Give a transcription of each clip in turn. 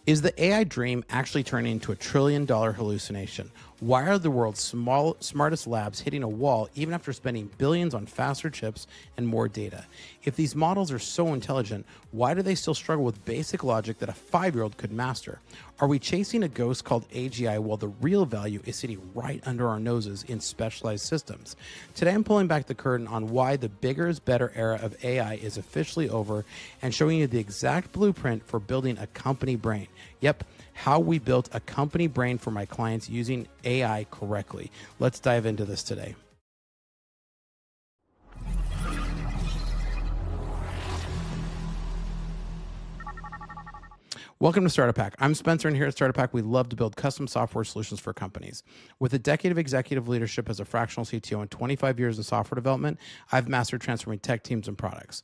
Is the AI dream actually turning into a trillion-dollar hallucination? Why are the world's smartest labs hitting a wall even after spending billions on faster chips and more data? If these models are so intelligent, why do they still struggle with basic logic that a 5-year-old could master? Are we chasing a ghost called AGI while the real value is sitting right under our noses in specialized systems? Today I'm pulling back the curtain on why the bigger is better era of AI is officially over and showing you the exact blueprint for building a company brain. Yep, how we built a company brain for my clients using AI correctly. Let's dive into this today. Welcome to Startup Hack. I'm Spencer, and here at Startup Hack, we love to build custom software solutions for companies. With a decade of executive leadership as a fractional CTO and 25 years in software development, I've mastered transforming tech teams and products.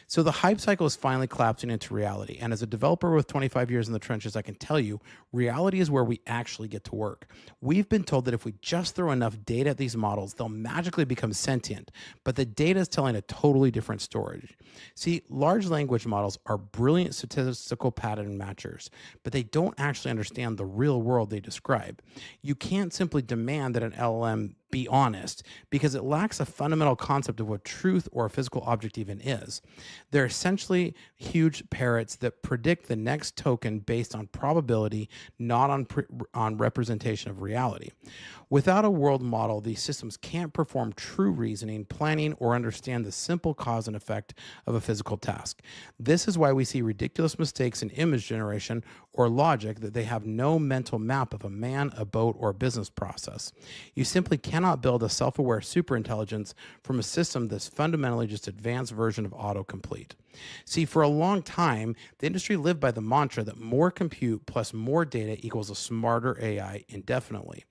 So the hype cycle is finally collapsing into reality. And as a developer with 25 years in the trenches, I can tell you, reality is where we actually get to work. We've been told that if we just throw enough data at these models, they'll magically become sentient. But the data is telling a totally different story. See, large language models are brilliant statistical pattern matchers, but they don't actually understand the real world they describe. You can't simply demand that an LLM be honest because it lacks a fundamental concept of what truth or a physical object even is. They're essentially huge parrots that predict the next token based on probability, not on representation of reality. Without a world model, these systems can't perform true reasoning, planning, or understand the simple cause and effect of a physical task. This is why we see ridiculous mistakes in image generation or logic that they have no mental map of a man, a boat, or a business process. You simply cannot build a self-aware superintelligence from a system that's fundamentally just an advanced version of autocomplete. See, for a long time, the industry lived by the mantra that more compute plus more data equals a smarter AI indefinitely.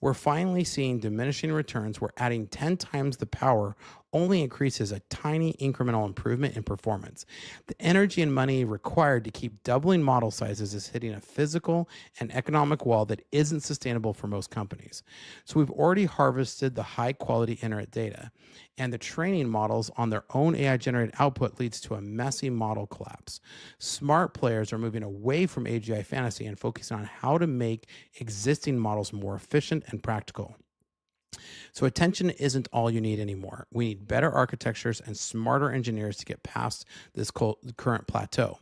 We're finally seeing diminishing returns where adding 10 times the power only increases a tiny incremental improvement in performance. The energy and money required to keep doubling model sizes is hitting a physical and economic wall that isn't sustainable for most companies. So we've already harvested the high quality internet data, and the training models on their own AI generated output leads to a messy model collapse. Smart players are moving away from AGI fantasy and focusing on how to make existing models more efficient and practical. So attention isn't all you need anymore. We need better architectures and smarter engineers to get past this current plateau.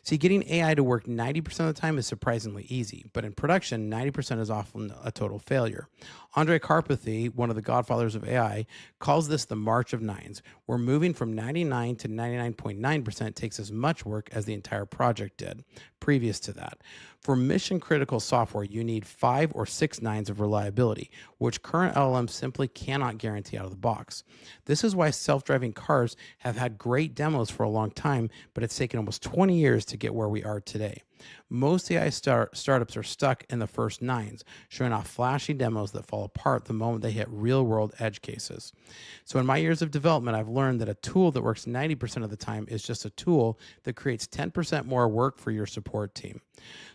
See, getting AI to work 90% of the time is surprisingly easy, but in production, 90% is often a total failure. Andre Karpathy, one of the godfathers of AI, calls this the march of nines, where moving from 99 to 99.9% takes as much work as the entire project did previous to that. For mission-critical software, you need 5 or 6 nines of reliability, which current LLMs simply cannot guarantee out of the box. This is why self-driving cars have had great demos for a long time, but it's taken almost 20 years to get where we are today. Most AI startups are stuck in the first nines, showing off flashy demos that fall apart the moment they hit real-world edge cases. So in my years of development, I've learned that a tool that works 90% of the time is just a tool that creates 10% more work for your support team.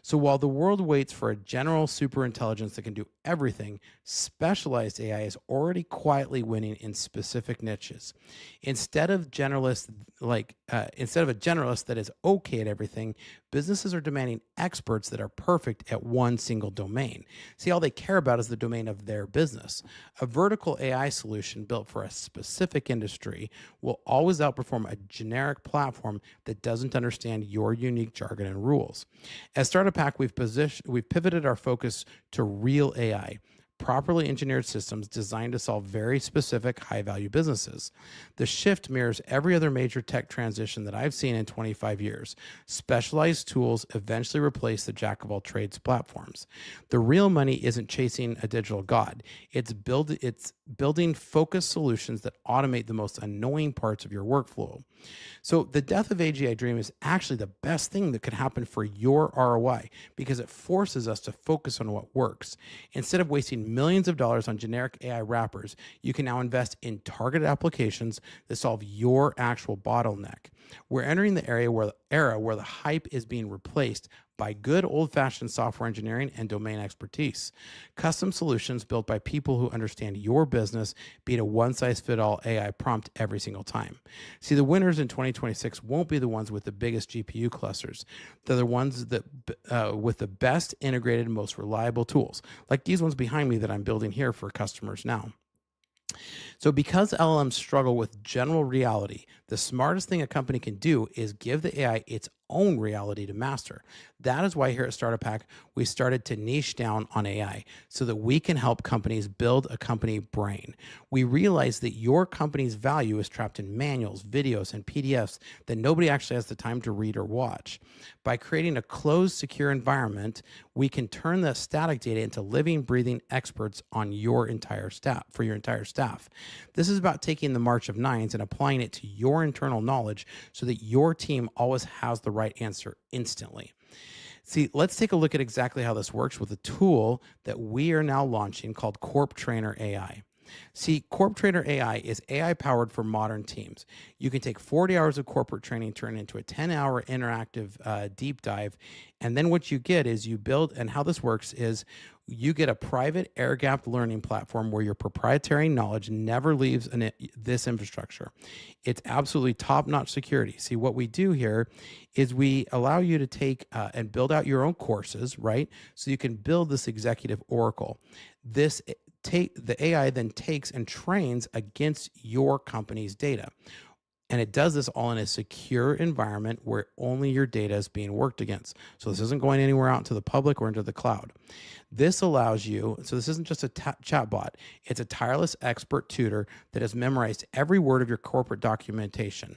So while the world waits for a general superintelligence that can do everything, specialized AI is already quietly winning in specific niches. Instead of a generalist that is okay at everything, businesses are demanding experts that are perfect at one single domain. See, all they care about is the domain of their business. A vertical AI solution built for a specific industry will always outperform a generic platform that doesn't understand your unique jargon and rules. As Startup Hack, we've pivoted our focus to real AI, properly engineered systems designed to solve very specific high-value businesses. The shift mirrors every other major tech transition that I've seen in 25 years. Specialized tools eventually replace the jack-of-all-trades platforms. The real money isn't chasing a digital god. It's building focused solutions that automate the most annoying parts of your workflow. So the death of AGI Dream is actually the best thing that could happen for your ROI because it forces us to focus on what works. Instead of wasting millions of dollars on generic AI wrappers, you can now invest in targeted applications that solve your actual bottleneck. We're entering the era where the hype is being replaced by good old-fashioned software engineering and domain expertise. Custom solutions built by people who understand your business beat a one-size-fits-all AI prompt every single time. See, the winners in 2026 won't be the ones with the biggest GPU clusters. They're the ones that with the best integrated, most reliable tools, like these ones behind me that I'm building here for customers now. So, because LLMs struggle with general reality, the smartest thing a company can do is give the AI its own reality to master. That is why here at Startup Hack, we started to niche down on AI so that we can help companies build a company brain. We realize that your company's value is trapped in manuals, videos, and PDFs that nobody actually has the time to read or watch. By creating a closed, secure environment, we can turn the static data into living, breathing experts on your entire staff, for your entire staff. This is about taking the March of Nines and applying it to your internal knowledge so that your team always has the right answer instantly. See, let's take a look at exactly how this works with a tool that we are now launching called CorporateTraining. See, CorporateTraining is AI powered for modern teams. You can take 40 hours of corporate training, turn it into a 10-hour interactive deep dive. And then what you get is you build, and how this works is you get a private air-gapped learning platform where your proprietary knowledge never leaves this infrastructure. It's absolutely top-notch security. See, what we do here is we allow you to take and build out your own courses, right? So you can build this executive oracle. The AI then takes and trains against your company's data. And it does this all in a secure environment where only your data is being worked against. So this isn't going anywhere out into the public or into the cloud. This allows you, so this isn't just a chat bot, it's a tireless expert tutor that has memorized every word of your corporate documentation.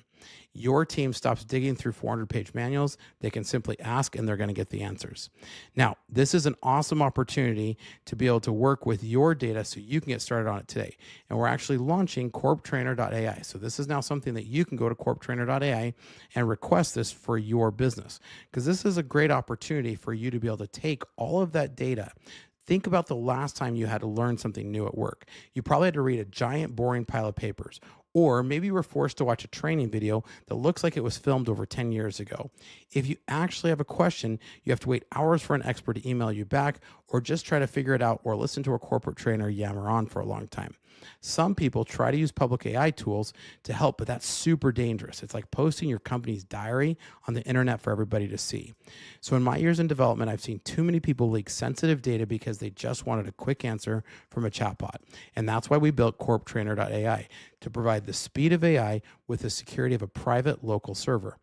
Your team stops digging through 400-page manuals. They can simply ask and they're going to get the answers. Now, this is an awesome opportunity to be able to work with your data so you can get started on it today. And we're actually launching CorpTrainer.ai. So this is now something that you can go to CorpTrainer.ai and request this for your business, because this is a great opportunity for you to be able to take all of that data. Think about the last time you had to learn something new at work. You probably had to read a giant, boring pile of papers. Or maybe you were forced to watch a training video that looks like it was filmed over 10 years ago. If you actually have a question, you have to wait hours for an expert to email you back, or just try to figure it out, or listen to a corporate trainer yammer on for a long time. Some people try to use public AI tools to help, but that's super dangerous. It's like posting your company's diary on the internet for everybody to see. So in my years in development, I've seen too many people leak sensitive data because they just wanted a quick answer from a chatbot. And that's why we built CorpTrainer.ai, to provide the speed of AI with the security of a private local server.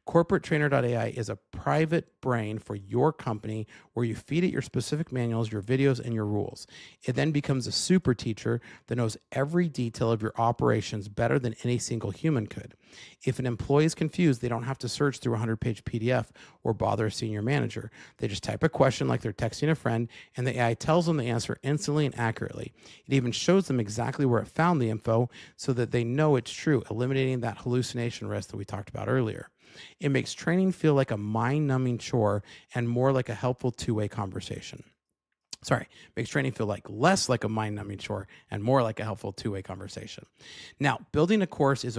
CorporateTraining.ai is a private brain for your company where you feed it your specific manuals, your videos, and your rules. It then becomes a super teacher that knows every detail of your operations better than any single human could. If an employee is confused, they don't have to search through a 100-page PDF or bother a senior manager. They just type a question like they're texting a friend, and the AI tells them the answer instantly and accurately. It even shows them exactly where it found the info so that they know it's true, eliminating that hallucination risk that we talked about earlier. It makes training feel like a mind-numbing chore and more like a helpful two-way conversation. Makes training feel like less like a mind-numbing chore and more like a helpful two-way conversation. Now, building a course is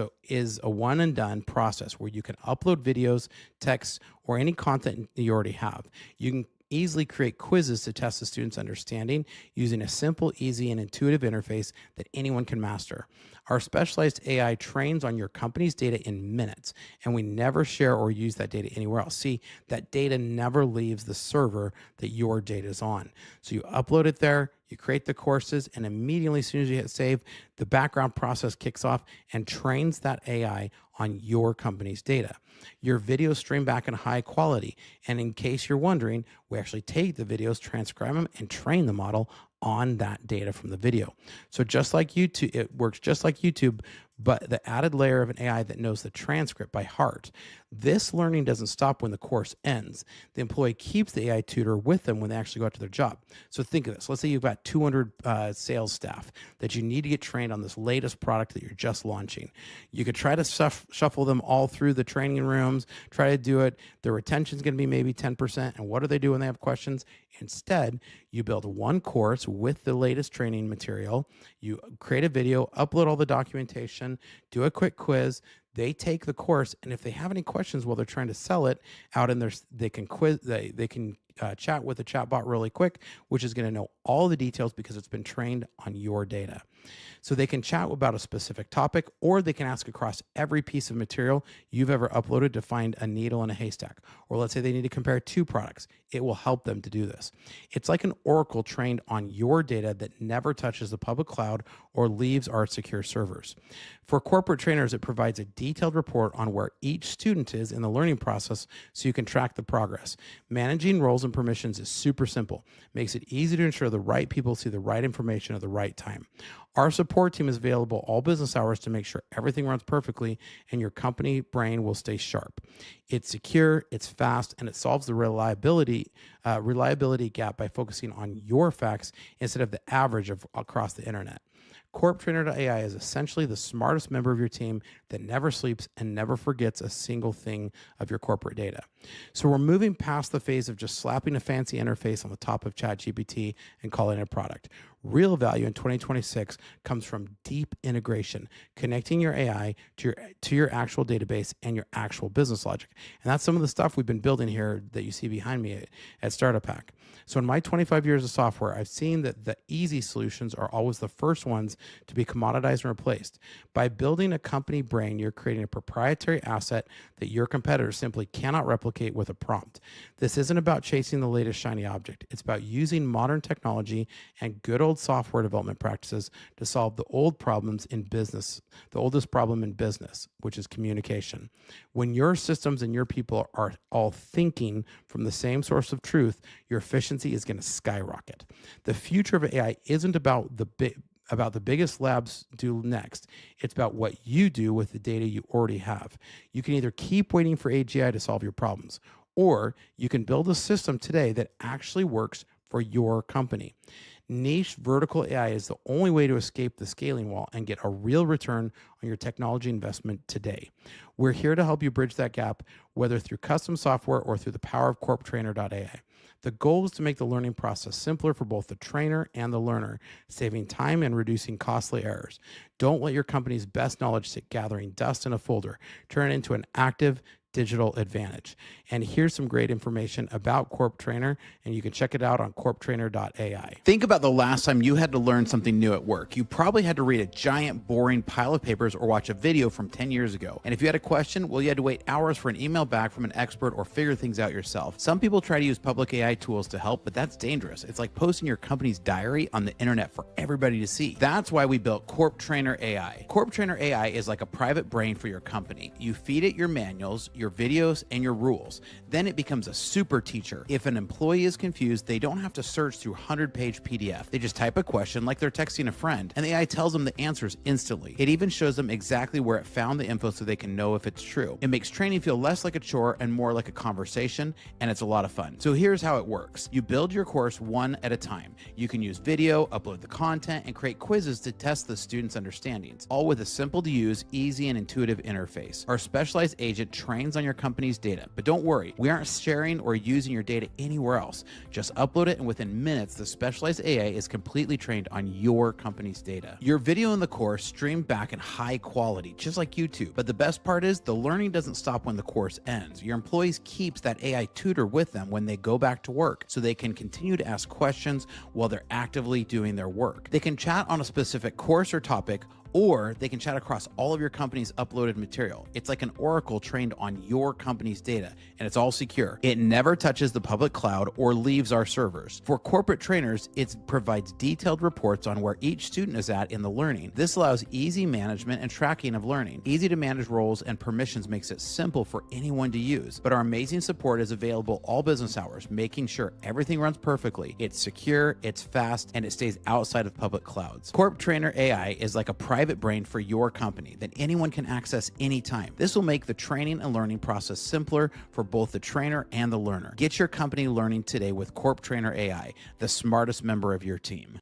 a one-and-done process where you can upload videos, text, or any content you already have. You can easily create quizzes to test the student's understanding using a simple, easy, and intuitive interface that anyone can master. Our specialized AI trains on your company's data in minutes, and we never share or use that data anywhere else. See, that data never leaves the server that your data is on. So you upload it there, you create the courses, and immediately as soon as you hit save, the background process kicks off and trains that AI on your company's data. Your videos stream back in high quality. And in case you're wondering, we actually take the videos, transcribe them, and train the model on that data from the video. So just like YouTube, it works just like YouTube, but the added layer of an AI that knows the transcript by heart. This learning doesn't stop when the course ends. The employee keeps the AI tutor with them when they actually go out to their job. So think of this. Let's say you've got 200 sales staff that you need to get trained on this latest product that you're just launching. You could try to shuffle them all through the training rooms, try to do it. The retention is going to be maybe 10%. And what do they do when they have questions? Instead, you build one course with the latest training material. You create a video, upload all the documentation, do a quick quiz. They take the course, and if they have any questions while they're trying to sell it out in their, they can chat with the chatbot really quick, which is going to know all the details because it's been trained on your data. So they can chat about a specific topic, or they can ask across every piece of material you've ever uploaded to find a needle in a haystack. Or let's say they need to compare two products. It will help them to do this. It's like an oracle trained on your data that never touches the public cloud or leaves our secure servers. For corporate trainers, it provides a detailed report on where each student is in the learning process so you can track the progress. Managing roles and permissions is super simple. Makes it easy to ensure the right people see the right information at the right time. Our support team is available all business hours to make sure everything runs perfectly and your company brain will stay sharp. It's secure, it's fast, and it solves the reliability gap by focusing on your facts instead of the average of across the internet. CorpTraining.ai is essentially the smartest member of your team that never sleeps and never forgets a single thing of your corporate data. So we're moving past the phase of just slapping a fancy interface on the top of ChatGPT and calling it a product. Real value in 2026 comes from deep integration, connecting your AI to your actual database and your actual business logic. And that's some of the stuff we've been building here that you see behind me at Startup Hack. So in my 25 years of software, I've seen that the easy solutions are always the first ones to be commoditized and replaced. By building a company brain, you're creating a proprietary asset that your competitors simply cannot replicate with a prompt. This isn't about chasing the latest shiny object. It's about using modern technology and good old software development practices to solve the old problems in business, the oldest problem in business, which is communication. When your systems and your people are all thinking from the same source of truth, your efficiency is going to skyrocket. The future of AI isn't about the biggest labs do next. It's about what you do with the data you already have. You can either keep waiting for AGI to solve your problems, or you can build a system today that actually works for your company. Niche vertical AI is the only way to escape the scaling wall and get a real return on your technology investment today. We're here to help you bridge that gap, whether through custom software or through the power of CorpTrainer.ai. The goal is to make the learning process simpler for both the trainer and the learner, saving time and reducing costly errors. Don't let your company's best knowledge sit gathering dust in a folder. Turn it into an active digital advantage. And here's some great information about CorpTrainer, and you can check it out on CorpTrainer.ai. Think about the last time you had to learn something new at work. You probably had to read a giant, boring pile of papers or watch a video from 10 years ago. And if you had a question, well, you had to wait hours for an email back from an expert or figure things out yourself. Some people try to use public AI tools to help, but that's dangerous. It's like posting your company's diary on the internet for everybody to see. That's why we built CorpTrainer.ai. CorpTrainer.ai is like a private brain for your company. You feed it your manuals, your videos, and your rules. Then it becomes a super teacher. If an employee is confused, they don't have to search through 100-page PDF. They just type a question like they're texting a friend, and the AI tells them the answers instantly. It even shows them exactly where it found the info so they can know if it's true. It makes training feel less like a chore and more like a conversation, and it's a lot of fun. So here's how it works. You build your course one at a time. You can use video, upload the content, and create quizzes to test the students' understandings, all with a simple to use, easy, and intuitive interface. Our specialized agent trains on your company's data, but don't worry, we aren't sharing or using your data anywhere else. Just upload it, and within minutes, the specialized AI is completely trained on your company's data. Your video in the course streamed back in high quality, just like YouTube. But the best part is the learning doesn't stop when the course ends. Your employees keeps that AI tutor with them when they go back to work, so they can continue to ask questions while they're actively doing their work. They can chat on a specific course or topic, or they can chat across all of your company's uploaded material. It's like an oracle trained on your company's data, and it's all secure. It never touches the public cloud or leaves our servers. For corporate trainers, it provides detailed reports on where each student is at in the learning. This allows easy management and tracking of learning. Easy to manage roles and permissions makes it simple for anyone to use. But our amazing support is available all business hours, making sure everything runs perfectly. It's secure, it's fast, and it stays outside of public clouds. CorpTrainer.ai is like a private brain for your company that anyone can access anytime. This will make the training and learning process simpler for both the trainer and the learner. Get your company learning today with CorpTrainer.ai, the smartest member of your team.